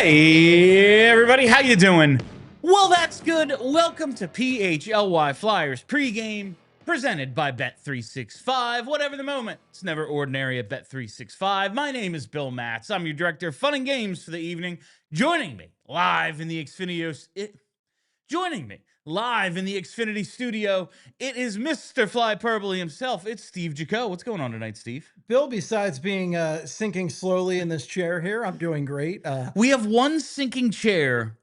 Hey everybody, how you doing? Well, that's good. Welcome to PHLY Flyers Pregame, presented by Bet365. Whatever the moment, it's never ordinary at Bet365. My name is Bill Matz. I'm your director of fun and games for the evening. Joining me live in the Xfinity studio, it is Mr. Flyperbole himself. It's Steve Jaco. What's going on tonight, Steve? Bill, besides being sinking slowly in this chair here, I'm doing great. We have one sinking chair,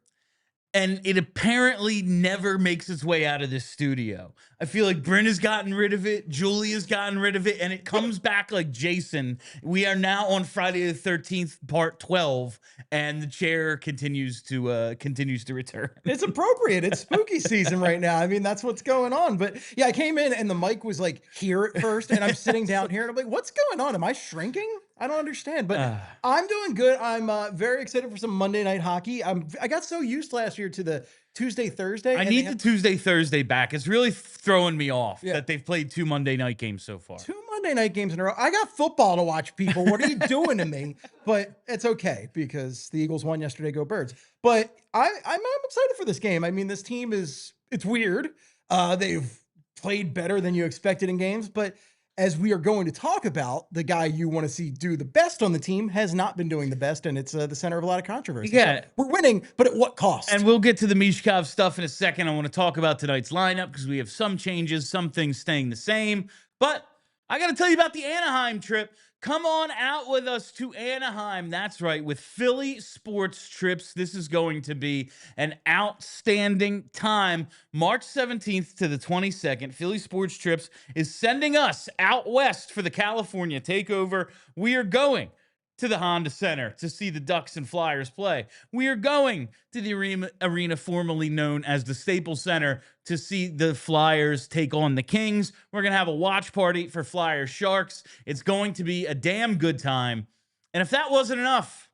and it apparently never makes its way out of this studio. I feel like Bryn has gotten rid of it, Julie has gotten rid of it, and it comes back like Jason. We are now on Friday the 13th, part 12, and the chair continues to return. It's appropriate. It's spooky season right now. I mean, that's what's going on. But yeah, I came in and the mic was like here at first, and I'm sitting down here and I'm like, what's going on? Am I shrinking? I don't understand, but I'm doing good. I'm very excited for some Monday night hockey. I got so used last year to the Tuesday, Thursday. I need the Tuesday, Thursday back. It's really throwing me off that they've played 2 Monday night games so far. 2 Monday night games in a row. I got football to watch, people. What are you doing to me? But it's okay because the Eagles won yesterday. Go Birds. But I'm excited for this game. I mean, this team it's weird. They've played better than you expected in games, but as we are going to talk about, the guy you want to see do the best on the team has not been doing the best, and it's the center of a lot of controversy. Yeah. So we're winning, but at what cost? And we'll get to the Michkov stuff in a second. I want to talk about tonight's lineup because we have some changes, some things staying the same. But I got to tell you about the Anaheim trip. Come on out with us to Anaheim. That's right. With Philly Sports Trips, this is going to be an outstanding time. March 17th to the 22nd, Philly Sports Trips is sending us out west for the California takeover. We are going to the Honda Center to see the Ducks and Flyers play. We are going to the arena formerly known as the Staples Center to see the Flyers take on the Kings. We're going to have a watch party for Flyers Sharks. It's going to be a damn good time. And if that wasn't enough,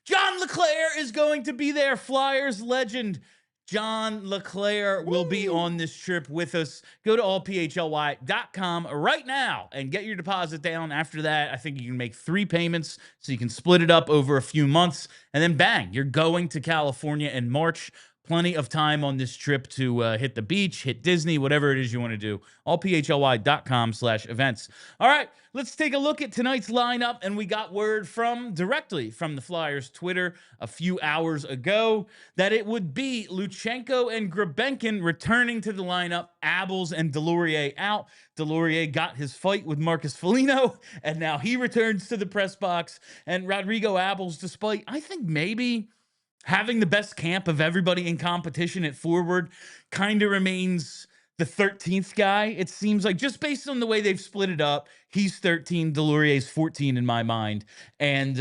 John LeClair is going to be there. Flyers legend John LeClair will be on this trip with us. Go to allphly.com right now and get your deposit down. After that, I think you can make 3 payments so you can split it up over a few months. And then bang, you're going to California in March. Plenty of time on this trip to hit the beach, hit Disney, whatever it is you want to do. allphly.com/events. All right, let's take a look at tonight's lineup. And we got word directly from the Flyers Twitter a few hours ago that it would be Luchenko and Grebenkin returning to the lineup, Abels and Delorier out. Delorier got his fight with Marcus Foligno, and now he returns to the press box. And Rodrigo Abels, despite, I think, maybe having the best camp of everybody in competition at forward, kind of remains the 13th guy. It seems like, just based on the way they've split it up, he's 13, Delorier's 14 in my mind. And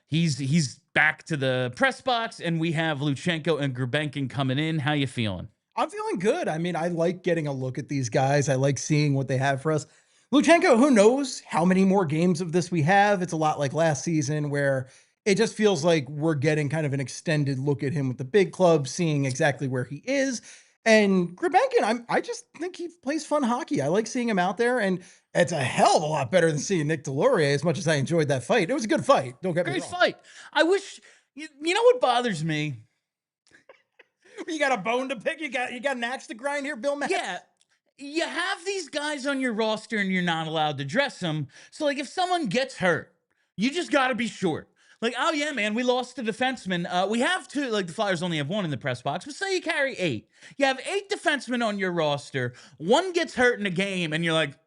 he's back to the press box, and we have Luchenko and Grebenkin coming in. How you feeling? I'm feeling good. I mean, I like getting a look at these guys. I like seeing what they have for us. Luchenko, who knows how many more games of this we have? It's a lot like last season where it just feels like we're getting kind of an extended look at him with the big club, seeing exactly where he is. And Grebenkin, I just think he plays fun hockey. I like seeing him out there, and it's a hell of a lot better than seeing Nick Delorier, as much as I enjoyed that fight. It was a good fight. Don't get me wrong. Great fight. I wish, you know what bothers me? You got a bone to pick? You got an axe to grind here, Bill Matz? Yeah. You have these guys on your roster and you're not allowed to dress them. So, like, if someone gets hurt, you just got to be short. Like, oh, yeah, man, we lost a defenseman. We have 2, like, the Flyers only have 1 in the press box, but say you carry 8. You have 8 defensemen on your roster. 1 gets hurt in a game, and you're like,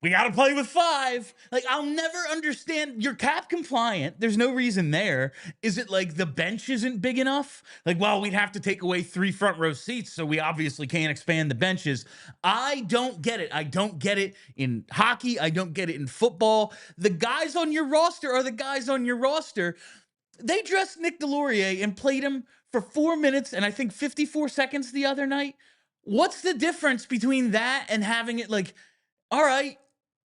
we got to play with 5. Like, I'll never understand. You're cap compliant. There's no reason there. Is it like the bench isn't big enough? Like, well, we'd have to take away 3 front row seats, so we obviously can't expand the benches. I don't get it. I don't get it in hockey. I don't get it in football. The guys on your roster are the guys on your roster. They dressed Nick Delorier and played him for 4 minutes and I think 54 seconds the other night. What's the difference between that and having it like, all right,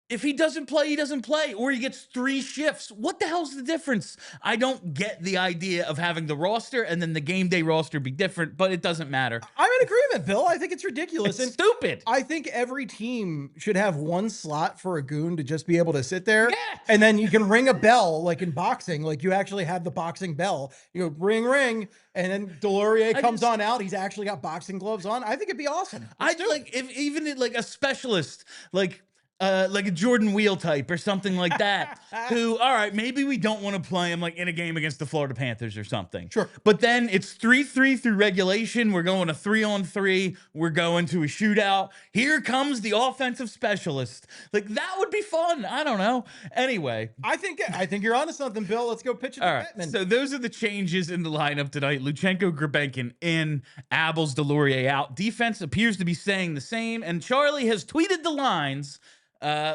If he doesn't play, he doesn't play, or he gets 3 shifts. What the hell's the difference? I don't get the idea of having the roster and then the game day roster be different, but it doesn't matter. I'm in agreement, Bill. I think it's ridiculous. It's stupid. I think every team should have one slot for a goon to just be able to sit there. Yeah. And then you can ring a bell like in boxing, like you actually have the boxing bell. You go ring, ring, and then Delorier comes on out. He's actually got boxing gloves on. I think it'd be awesome. I'd like if even like a specialist, like a Jordan Wheel type or something like that, who, all right, maybe we don't want to play him like in a game against the Florida Panthers or something. Sure. But then it's 3-3 through regulation. We're going to 3-on-3. We're going to a shootout. Here comes the offensive specialist. Like, that would be fun. I don't know. Anyway. I think you're onto something, Bill. Let's go pitch it to Pittman. So those are the changes in the lineup tonight. Luchenko, Grabenkin in, Abels, Delorier out. Defense appears to be staying the same, and Charlie has tweeted the lines.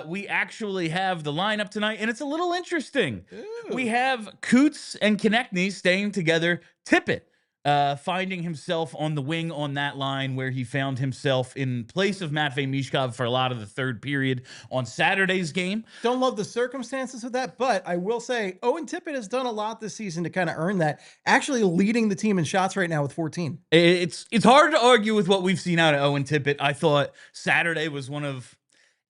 We actually have the lineup tonight, and it's a little interesting. Ooh. We have Coots and Konechny staying together. Tippett finding himself on the wing on that line where he found himself in place of Matvei Michkov for a lot of the third period on Saturday's game. Don't love the circumstances of that, but I will say Owen Tippett has done a lot this season to kind of earn that, actually leading the team in shots right now with 14. It's hard to argue with what we've seen out of Owen Tippett. I thought Saturday was one of...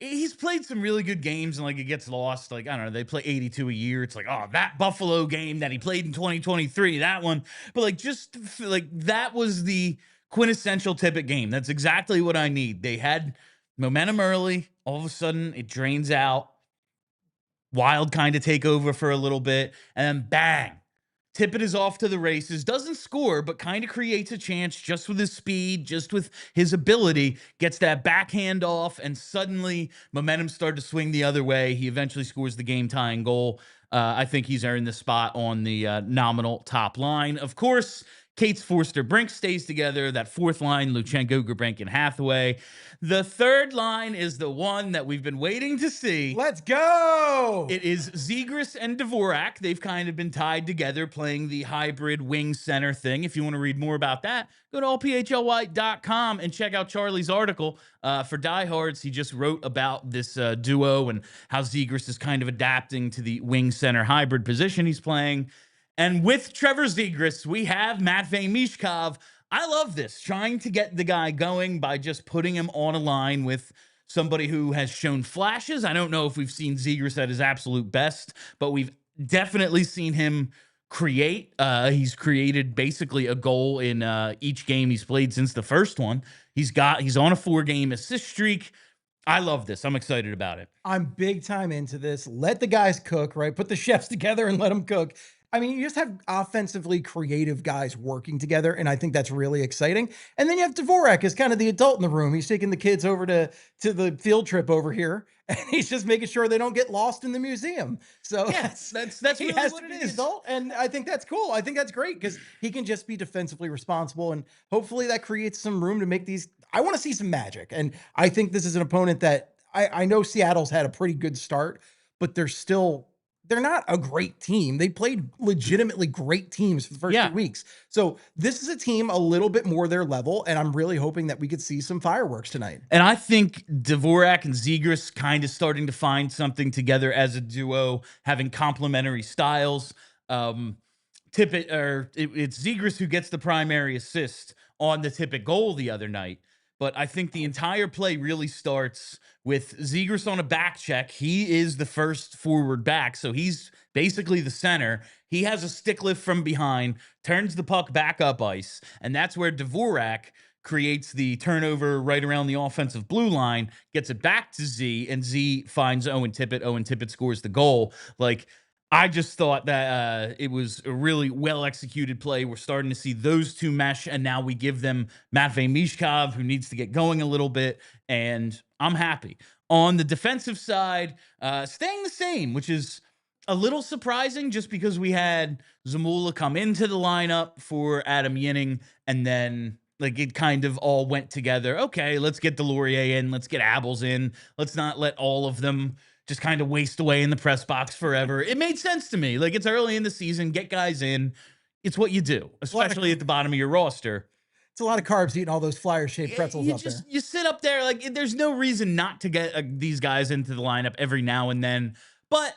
He's played some really good games, and like it gets lost. Like, I don't know, they play 82 a year. It's like, oh, that Buffalo game that he played in 2023, that one. But like, just like that was the quintessential Tippett game. That's exactly what I need. They had momentum early. All of a sudden, it drains out. Wild kind of take over for a little bit, and then bang. Tippett is off to the races, doesn't score, but kind of creates a chance just with his speed, just with his ability, gets that backhand off, and suddenly momentum started to swing the other way. He eventually scores the game-tying goal. I think he's earned the spot on the nominal top line. Of course, Cates, Forster, Brink stays together. That fourth line, Luchenko, Grabenkin, Hathaway. The third line is the one that we've been waiting to see. Let's go! It is Zegras and Dvorak. They've kind of been tied together playing the hybrid wing center thing. If you want to read more about that, go to allphly.com and check out Charlie's article. For diehards, he just wrote about this duo and how Zegras is kind of adapting to the wing center hybrid position he's playing. And with Trevor Zegras, we have Matvei Michkov. I love this, trying to get the guy going by just putting him on a line with somebody who has shown flashes. I don't know if we've seen Zegras at his absolute best, but we've definitely seen him create. He's created basically a goal in each game he's played since the first one. He's on a 4-game assist streak. I love this. I'm excited about it. I'm big time into this. Let the guys cook, right? Put the chefs together and let them cook. I mean, you just have offensively creative guys working together, and I think that's really exciting. And then you have Dvorak as kind of the adult in the room. He's taking the kids over to the field trip over here, and he's just making sure they don't get lost in the museum. So yes, that's he really has what to it be the is. adult, and I think that's cool. I think that's great because he can just be defensively responsible, and hopefully that creates some room to make these. I want to see some magic, and I think this is an opponent that I know Seattle's had a pretty good start, but they're not a great team. They played legitimately great teams for the first 2 weeks. So this is a team a little bit more their level, and I'm really hoping that we could see some fireworks tonight. And I think Dvorak and Zegras kind of starting to find something together as a duo, having complementary styles. It's Zegras who gets the primary assist on the Tippett goal the other night. But I think the entire play really starts with Zegras on a back check. He is the first forward back, so he's basically the center. He has a stick lift from behind, turns the puck back up ice, and that's where Dvorak creates the turnover right around the offensive blue line, gets it back to Z, and Z finds Owen Tippett. Owen Tippett scores the goal. Like, I just thought that it was a really well-executed play. We're starting to see those two mesh, and now we give them Matvei Michkov, who needs to get going a little bit, and I'm happy. On the defensive side, staying the same, which is a little surprising just because we had Zamula come into the lineup for Adam Yinning, and then like it kind of all went together. Okay, let's get Delorier in. Let's get Abels in. Let's not let all of them just kind of waste away in the press box forever. It made sense to me. Like, it's early in the season. Get guys in. It's what you do, especially at the bottom of your roster. It's a lot of carbs eating all those Flyer-shaped pretzels You up there. just you sit up there like there's no reason not to get these guys into the lineup every now and then, but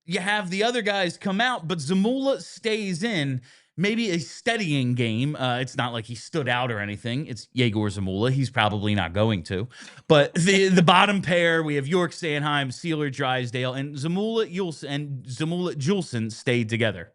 you have the other guys come out, but Zamula stays in. Maybe a steadying game. It's not like he stood out or anything. It's Yegor Zamula. He's probably not going to. But the bottom pair, we have York Sanheim, Sealer Drysdale, and Zamula Julesen stayed together.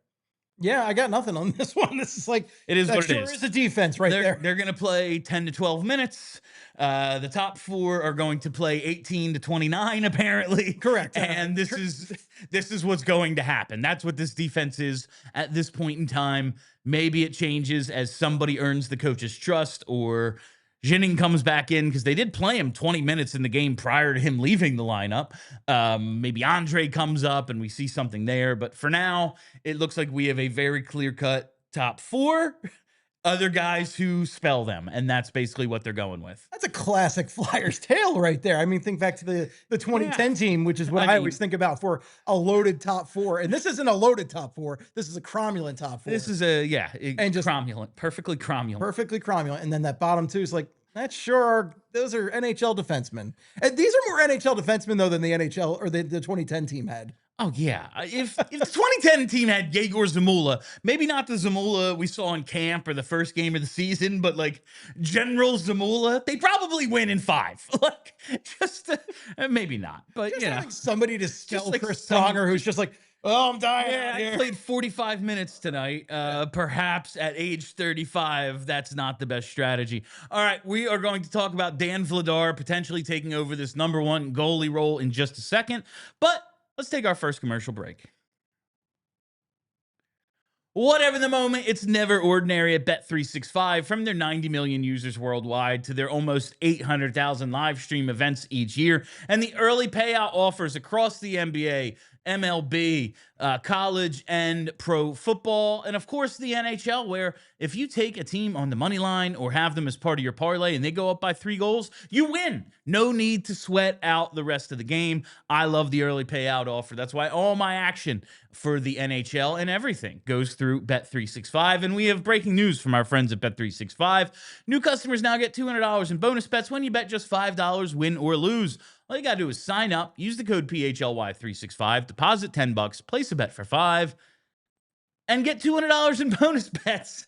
Yeah, I got nothing on this one. This is like, It is that what it sure is. is a defense right there. They're going to play 10 to 12 minutes. The top four are going to play 18 to 29, apparently. Correct. And this is what's going to happen. That's what this defense is at this point in time. Maybe it changes as somebody earns the coach's trust or Jennings comes back in, because they did play him 20 minutes in the game prior to him leaving the lineup. Maybe Andre comes up and we see something there. But for now, it looks like we have a very clear-cut top four. Other guys who spell them, and that's basically what they're going with. That's a classic Flyers tale right there. I mean, think back to the 2010 team, which is what I always think about for a loaded top four. And this isn't a loaded top four. This is a cromulent top four. This is and just cromulent, perfectly cromulent. Perfectly cromulent. And then that bottom two is like, that's sure. Those are NHL defensemen. And these are more NHL defensemen, though, than the NHL or the 2010 team had. Oh, yeah. If the 2010 team had Yegor Zamula, maybe not the Zamula we saw in camp or the first game of the season, but like General Zamula, they probably win in 5. Like, just maybe not, but just you know, like somebody to spell like Chris Pronger, who's just like, oh, I'm dying. Yeah, I played 45 minutes tonight. Perhaps at age 35, that's not the best strategy. All right, we are going to talk about Dan Vladar potentially taking over this #1 goalie role in just a second, but let's take our first commercial break. Whatever the moment, it's never ordinary at Bet365. From their 90 million users worldwide to their almost 800,000 live stream events each year, and the early payout offers across the NBA, MLB, college, and pro football, and of course the NHL, where if you take a team on the money line or have them as part of your parlay and they go up by 3 goals, you win. No need to sweat out the rest of the game. I love the early payout offer. That's why all my action for the NHL and everything goes through Bet365. And we have breaking news from our friends at Bet365. New customers now get $200 in bonus bets when you bet just $5, win or lose. All you got to do is sign up, use the code PHLY365, deposit $10, place a bet for 5, and get $200 in bonus bets.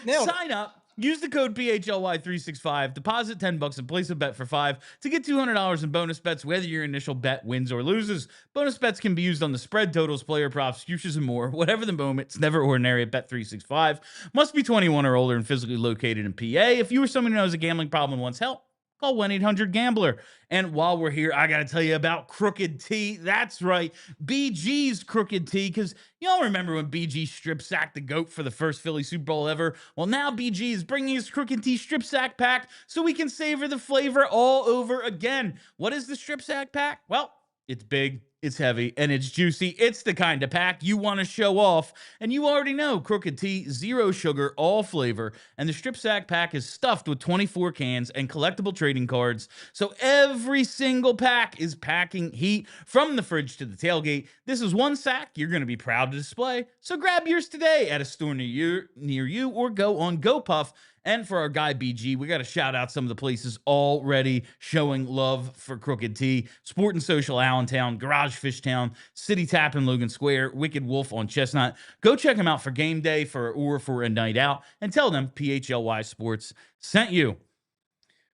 Sign up, use the code PHLY365, deposit $10, and place a bet for 5 to get $200 in bonus bets, whether your initial bet wins or loses. Bonus bets can be used on the spread, totals, player props, futures, and more. Whatever the moment, it's never ordinary at Bet365. Must be 21 or older and physically located in PA. If you or someone who has a gambling problem and wants help, call 1-800-GAMBLER. And while we're here, I got to tell you about Crooked Tea. That's right, BG's Crooked Tea, because y'all remember when BG strip sacked the GOAT for the first Philly Super Bowl ever? Well, now BG is bringing his Crooked Tea strip sack pack so we can savor the flavor all over again. What is the strip sack pack? Well, it's big, it's heavy, and it's juicy. It's the kind of pack you want to show off. And you already know Crooked Tea, 0 sugar, all flavor. And the strip sack pack is stuffed with 24 cans and collectible trading cards. So every single pack is packing heat from the fridge to the tailgate. This is one sack you're going to be proud to display. So grab yours today at a store near you or go on GoPuff. And for our guy BG, we got to shout out some of the places already showing love for Crooked Tea. Sport and Social Allentown, Garage Fishtown, City Tap in Logan Square, Wicked Wolf on Chestnut. Go check them out for game day or for a night out and tell them PHLY Sports sent you.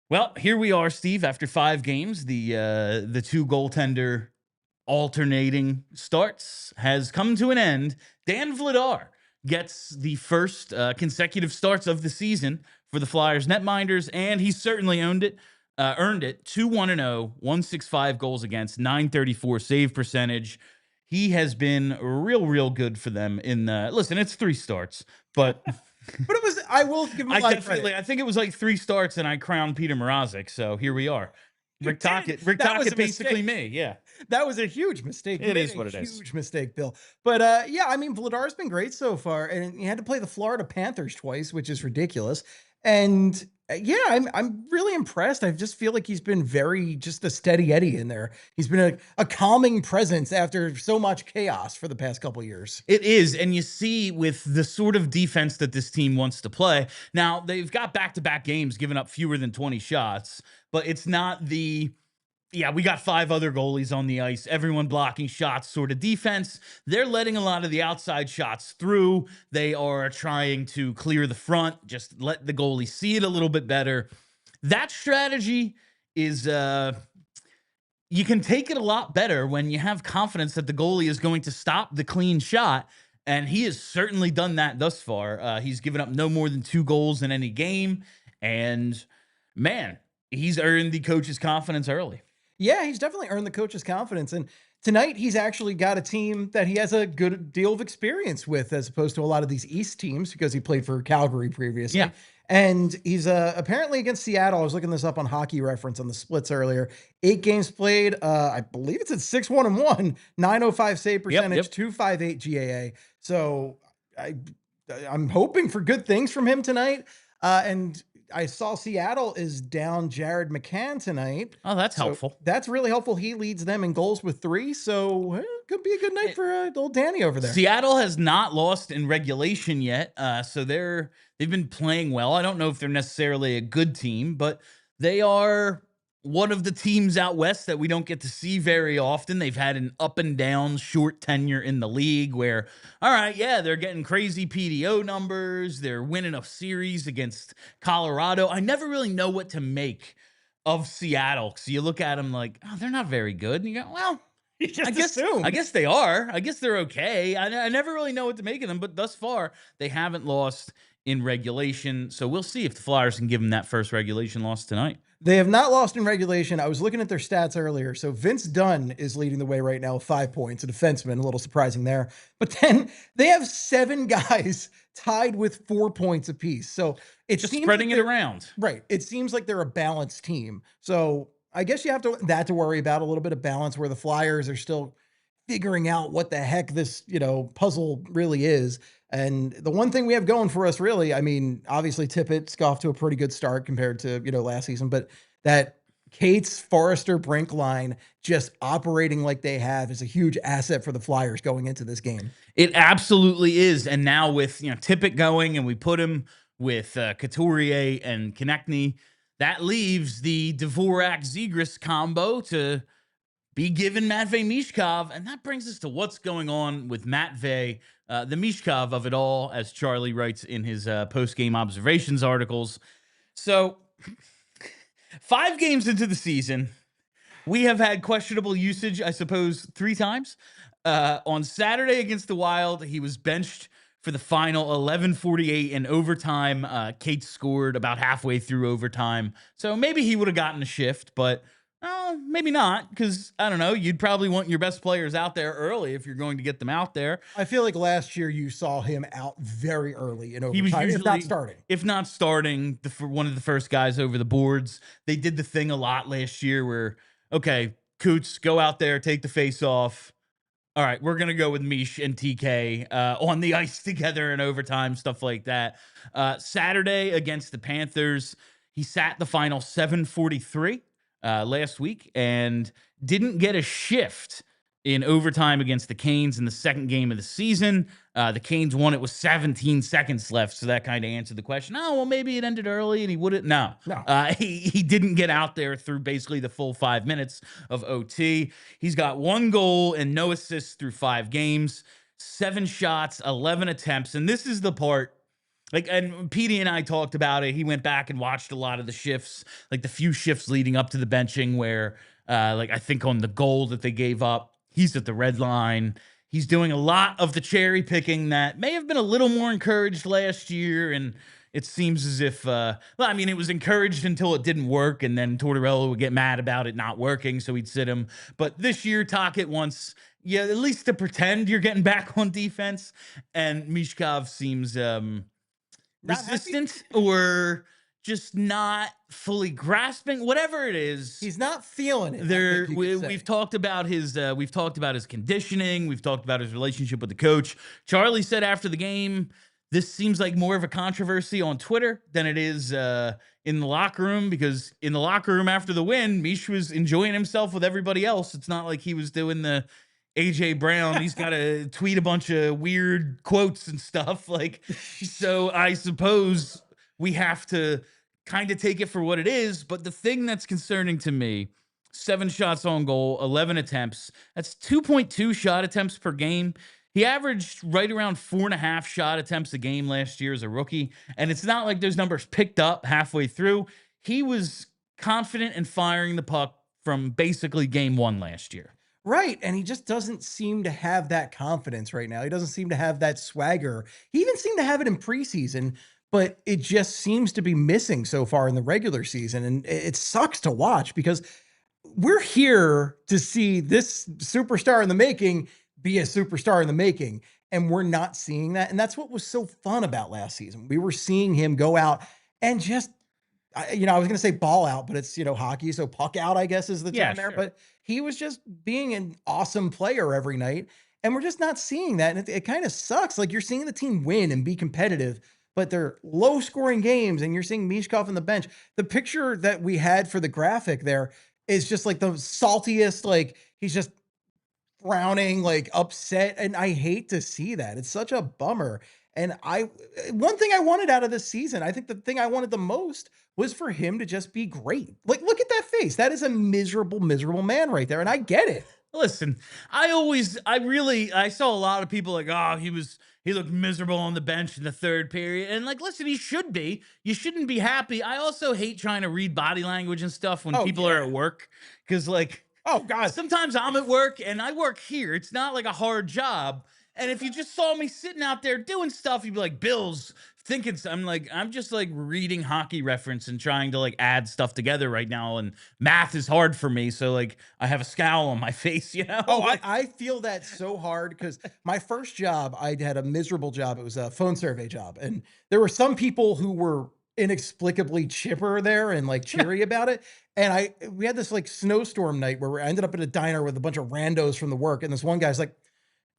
Well, here we are, Steve, after 5 games. The 2 goaltender alternating starts has come to an end. Dan Vladar gets the first consecutive starts of the season for the Flyers netminders, and he certainly earned it. 2-1-0, 165 goals against, 934 save percentage. He has been real good for them in the, listen, it's 3 starts, but but it was, I will give him a lot of credit. I think it was like 3 starts and I crowned Peter Mrazek, so here we are. Rick Tocchet, basically me. Yeah, that was a huge mistake. It is what it is. Huge mistake, Bill. But yeah, I mean, Vladar's been great so far, and he had to play the Florida Panthers twice, which is ridiculous. And Yeah, I'm really impressed. I just feel like he's been very just a steady Eddie in there. He's been a calming presence after so much chaos for the past couple years. It is, and you see with the sort of defense that this team wants to play. Now, they've got back-to-back games giving up fewer than 20 shots, but it's not the yeah, we got 5 other goalies on the ice, everyone blocking shots sort of defense. They're letting a lot of the outside shots through. They are trying to clear the front, just let the goalie see it a little bit better. That strategy is you can take it a lot better when you have confidence that the goalie is going to stop the clean shot. And he has certainly done that thus far. He's given up no more than 2 goals in any game. And man, he's earned the coach's confidence early. Yeah, he's definitely earned the coach's confidence. And tonight, he's actually got a team that he has a good deal of experience with, as opposed to a lot of these East teams, because he played for Calgary previously. Yeah. And he's apparently against Seattle. I was looking this up on Hockey Reference on the splits earlier. 8 games played. I believe it's at 6-1-1, 905 save percentage, 258 GAA. So I'm hoping for good things from him tonight. And I saw Seattle is down Jared McCann tonight. Oh, that's helpful. That's really helpful. He leads them in goals with 3. So could be a good night for old Danny over there. Seattle has not lost in regulation yet. So they've been playing well. I don't know if they're necessarily a good team, but they are one of the teams out west that we don't get to see very often. They've had an up and down short tenure in the league where, all right, yeah, they're getting crazy PDO numbers. They're winning a series against Colorado. I never really know what to make of Seattle. So you look at them like, oh, they're not very good. And you go, well, I guess they are. I guess they're okay. I never really know what to make of them, but thus far, they haven't lost in regulation. So we'll see if the Flyers can give them that first regulation loss tonight. They have not lost in regulation. I was looking at their stats earlier. So Vince Dunn is leading the way right now with 5 points, a defenseman, a little surprising there. But then they have 7 guys tied with 4 points apiece. So it's just spreading it around. Right. It seems like they're a balanced team. So I guess you have to worry about a little bit of balance, where the Flyers are still figuring out what the heck this, puzzle really is. And the one thing we have going for us, really, I mean, obviously Tippett's off to a pretty good start compared to, last season, but that Cates, Forrester, Brink line just operating like they have is a huge asset for the Flyers going into this game. It absolutely is. And now with, Tippett going, and we put him with Couturier and Konechny, that leaves the Dvorak-Zegras combo to be given Matvei Michkov. And that brings us to what's going on with Matvei, the Michkov of it all, as Charlie writes in his post-game observations articles. So 5 games into the season, we have had questionable usage, I suppose, 3 times. On Saturday against the Wild, he was benched for the final 11:48 in overtime. Kate scored about halfway through overtime. So maybe he would have gotten a shift, but maybe not, because, I don't know, you'd probably want your best players out there early if you're going to get them out there. I feel like last year you saw him out very early in overtime, he was usually, if not starting. One of the first guys over the boards. They did the thing a lot last year where, okay, Coots, go out there, take the face off. All right, we're going to go with Mish and TK on the ice together in overtime, stuff like that. Saturday against the Panthers, he sat the final 7:43 last week and didn't get a shift in overtime against the Canes in the second game of the season. The Canes won it with 17 seconds left, so that kind of answered the question. Oh, well, maybe it ended early and he wouldn't. No. He didn't get out there through basically the full 5 minutes of OT. He's got 1 goal and no assists through 5 games, 7 shots, 11 attempts, and this is the part. And Petey and I talked about it. He went back and watched a lot of the shifts, like the few shifts leading up to the benching where, I think on the goal that they gave up, he's at the red line. He's doing a lot of the cherry picking that may have been a little more encouraged last year. And it seems as if, it was encouraged until it didn't work. And then Tortorella would get mad about it not working, so he'd sit him. But this year, Tocchet wants, at least to pretend you're getting back on defense. And Michkov seems resistant or just not fully grasping, whatever it is. He's not feeling it. We've talked about his conditioning. We've talked about his relationship with the coach. Charlie said after the game this seems like more of a controversy on Twitter than it is in the locker room, because in the locker room after the win, Mish was enjoying himself with everybody else. It's not like he was doing the AJ Brown. He's got to tweet a bunch of weird quotes and stuff. Like, so I suppose we have to kind of take it for what it is. But the thing that's concerning to me, 7 shots on goal, 11 attempts. That's 2.2 shot attempts per game. He averaged right around 4.5 shot attempts a game last year as a rookie. And it's not like those numbers picked up halfway through. He was confident in firing the puck from basically game 1 last year. Right. And he just doesn't seem to have that confidence right now. He doesn't seem to have that swagger. He even seemed to have it in preseason, but it just seems to be missing so far in the regular season. And it sucks to watch because we're here to see this superstar in the making be a superstar in the making. And we're not seeing that. And that's what was so fun about last season. We were seeing him go out and just, I was going to say ball out, but it's, hockey. So puck out, I guess, is the term there. Sure. But he was just being an awesome player every night. And we're just not seeing that. And it kind of sucks. Like, you're seeing the team win and be competitive, but they're low scoring games. And you're seeing Michkov on the bench. The picture that we had for the graphic there is just like the saltiest, like he's just frowning, like upset. And I hate to see that. It's such a bummer. And one thing I wanted out of this season, I think the thing I wanted the most was for him to just be great. Like, look at that face. That is a miserable, miserable man right there. And I get it. Listen, I saw a lot of people like, oh, he looked miserable on the bench in the third period. And like, listen, he should be. You shouldn't be happy. I also hate trying to read body language and stuff when people are at work. Cause like, oh God, sometimes I'm at work and I work here. It's not like a hard job. And if you just saw me sitting out there doing stuff, you'd be like, Bill's thinking. I'm just like reading Hockey Reference and trying to like add stuff together right now. And math is hard for me. So like I have a scowl on my face, Oh, I feel that so hard because my first job, I had a miserable job. It was a phone survey job. And there were some people who were inexplicably chipper there and like cheery about it. And we had this like snowstorm night where I ended up at a diner with a bunch of randos from the work. And this one guy's like,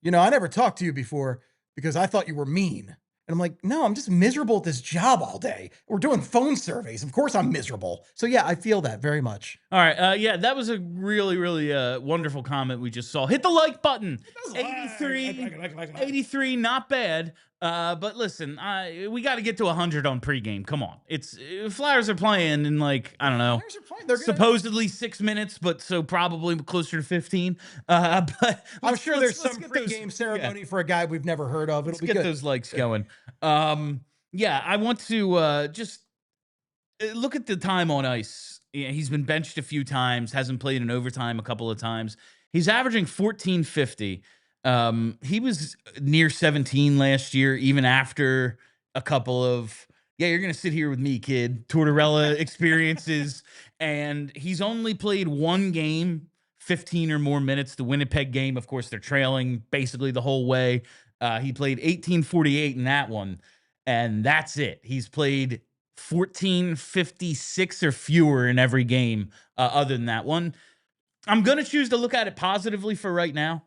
I never talked to you before because I thought you were mean. And I'm like, no, I'm just miserable at this job all day. We're doing phone surveys. Of course I'm miserable. So yeah, I feel that very much. All right. Yeah, that was a really, really wonderful comment we just saw. Hit the like button. 83, not bad. But listen, we got to get to 100 on pregame. Come on. Flyers are playing in like, I don't know, They're supposedly 6 minutes, but so probably closer to 15. But I'm sure there's some pregame ceremony for a guy we've never heard of. Let's get those likes going. Yeah, I want to just look at the time on ice. Yeah, he's been benched a few times, hasn't played in overtime a couple of times. He's averaging 1450. He was near 17 last year, even after a couple of, you're going to sit here with me, kid, Tortorella experiences. And he's only played one game, 15 or more minutes. The Winnipeg game, of course, they're trailing basically the whole way. He played 1848 in that one, and that's it. He's played 1456 or fewer in every game other than that one. I'm going to choose to look at it positively for right now.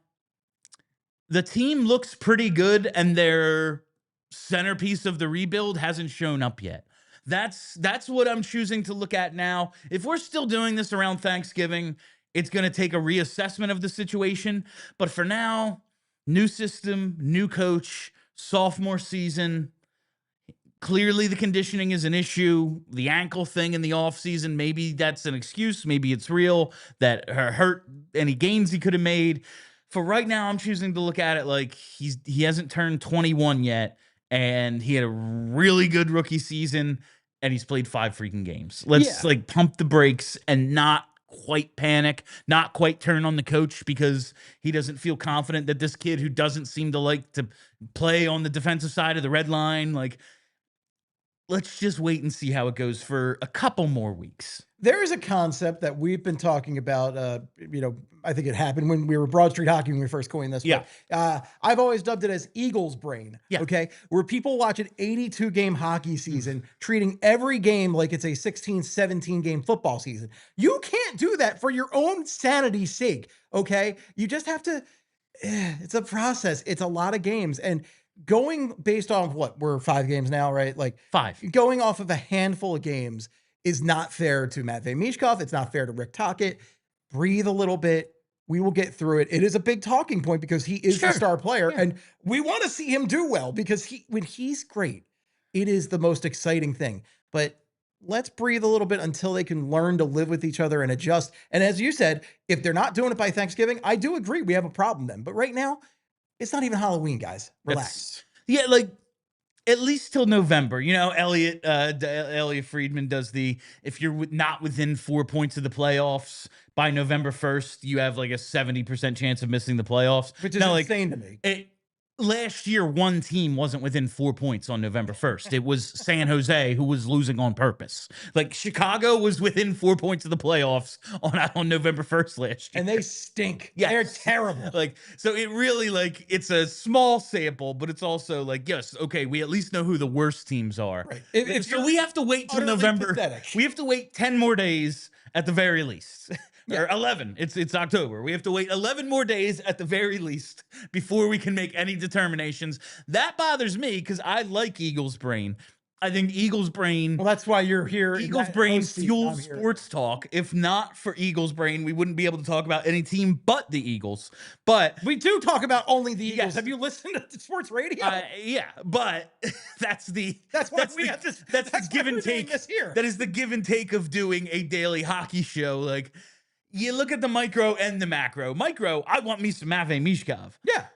The team looks pretty good, and their centerpiece of the rebuild hasn't shown up yet. That's what I'm choosing to look at now. If we're still doing this around Thanksgiving, it's going to take a reassessment of the situation. But for now, new system, new coach, sophomore season. Clearly, the conditioning is an issue. The ankle thing in the offseason, maybe that's an excuse. Maybe it's real that hurt any gains he could have made. For right now, I'm choosing to look at it like he hasn't turned 21 yet, and he had a really good rookie season, and he's played 5 freaking games. Let's like pump the brakes and not quite panic, not quite turn on the coach because he doesn't feel confident that this kid who doesn't seem to like to play on the defensive side of the red line, like, let's just wait and see how it goes for a couple more weeks. There is a concept that we've been talking about. I think it happened when we were Broad Street Hockey when we first coined this. Yeah. But, I've always dubbed it as Eagles brain. Yeah. Okay. Where people watch an 82 game hockey season, treating every game like it's a 16, 17 game football season. You can't do that for your own sanity's sake. Okay. You just have to, it's a process. It's a lot of games. And going based on what we're 5 games now, right? Like 5. Going off of a handful of games is not fair to Matvei Michkov. It's not fair to Rick Tocchet. Breathe a little bit. We will get through it. It is a big talking point because he is the star player, and we want to see him do well because when he's great, it is the most exciting thing. But let's breathe a little bit until they can learn to live with each other and adjust. And as you said, if they're not doing it by Thanksgiving, I do agree we have a problem then. But right now, it's not even Halloween, guys. Relax. Yeah, like at least till November. You know, Elliot Friedman does if you're not within 4 points of the playoffs by November 1st, you have like a 70% chance of missing the playoffs. Which is insane to me. Last year, one team wasn't within 4 points on November 1st. It was San Jose, who was losing on purpose. Like Chicago was within 4 points of the playoffs on November 1st last year. And they stink. Yes. They're terrible. Like, so it really, like, it's a small sample, but it's also like, yes, okay, we at least know who the worst teams are. Right. So we have to wait till November. Pathetic. We have to wait 10 more days at the very least. Or 11. It's October. We have to wait 11 more days at the very least before we can make any determinations. That bothers me because I like Eagles Brain. I think Eagles Brain. Well, that's why you're here. Eagles Brain fuels sports talk. If not for Eagles Brain, we wouldn't be able to talk about any team but the Eagles. But we do talk about only the Eagles. Yes. Have you listened to sports radio? Yeah, but that's the give and take. That is the give and take of doing a daily hockey show. Like, you look at the micro and the macro. Micro, I want me some Matvei Michkov. Yeah.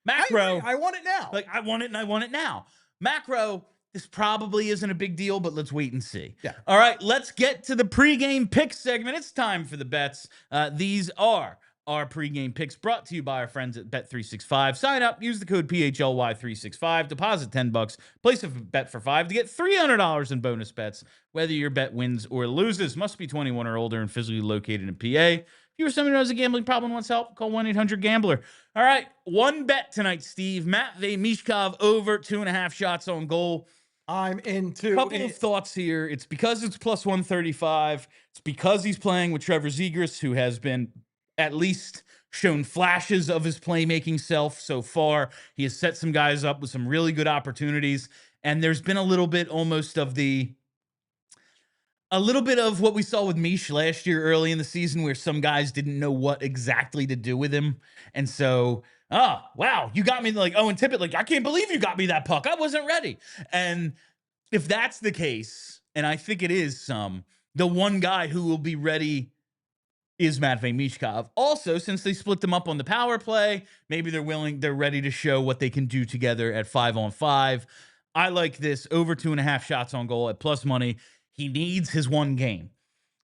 Macro, I want it now. Like, I want it and I want it now. Macro, this probably isn't a big deal, but let's wait and see. Yeah. All right, let's get to the pregame picks segment. It's time for the bets. These are our pregame picks brought to you by our friends at Bet365. Sign up, use the code PHLY365, deposit $10, place a bet for $5 to get $300 in bonus bets. Whether your bet wins or loses, must be 21 or older and physically located in PA. If you or someone who has a gambling problem wants help, call 1-800-GAMBLER. All right, one bet tonight, Steve. Matvei Michkov over 2.5 shots on goal. I'm into couple of thoughts here. It's because it's plus 135. It's because he's playing with Trevor Zegras, who has been at least shown flashes of his playmaking self so far. He has set some guys up with some really good opportunities. And there's been a little bit of what we saw with Mish last year early in the season, where some guys didn't know what exactly to do with him. And so, wow, you got me like Owen Tippett. Like, I can't believe you got me that puck. I wasn't ready. And if that's the case, and I think it is the one guy who will be ready is Matvei Michkov. Also, since they split them up on the power play, maybe they're ready to show what they can do together at 5-on-5. I like this over 2.5 shots on goal at plus money. He needs his one game.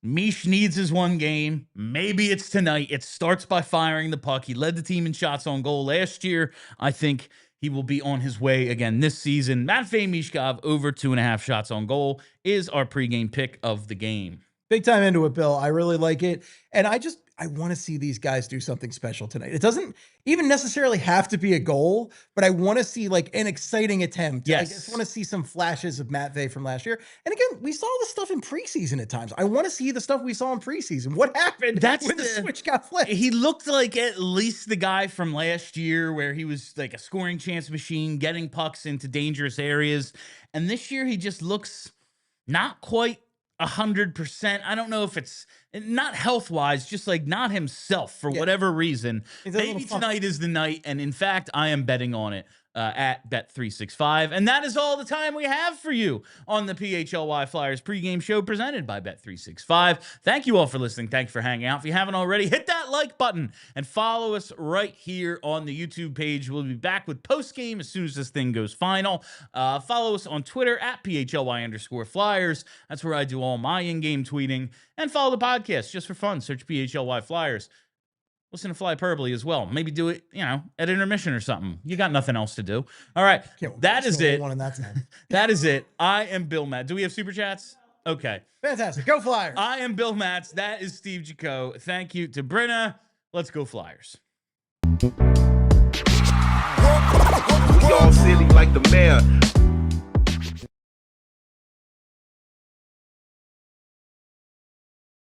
Mish needs his one game. Maybe it's tonight. It starts by firing the puck. He led the team in shots on goal last year. I think he will be on his way again this season. Matvei Michkov over 2.5 shots on goal is our pregame pick of the game. Big time into it, Bill. I really like it. And I want to see these guys do something special tonight. It doesn't even necessarily have to be a goal, but I want to see like an exciting attempt. Yes. I just want to see some flashes of Matvei from last year. And again, we saw the stuff in preseason at times. I want to see the stuff we saw in preseason. What happened when the switch got flipped? He looked like at least the guy from last year, where he was like a scoring chance machine, getting pucks into dangerous areas. And this year he just looks not quite 100%. I don't know if it's not health-wise, just like not himself for whatever reason. Maybe tonight is the night, and in fact, I am betting on it at Bet365. And that is all the time we have for you on the PHLY Flyers pregame show presented by Bet365. Thank you all for listening. Thank you for hanging out. If you haven't already, hit that like button and follow us right here on the YouTube page. We'll be back with postgame as soon as this thing goes final. Follow us on Twitter at PHLY_Flyers. That's where I do all my in-game tweeting. And follow the podcast just for fun. Search PHLY Flyers. Listen to Flyperbole as well. Maybe do it, at intermission or something. You got nothing else to do. All right. That is it. That is it. I am Bill Matz. Do we have super chats? Okay. Fantastic. Go Flyers. I am Bill Matz. That is Steve Jaco. Thank you to Brenna. Let's go Flyers. We all silly like the mayor.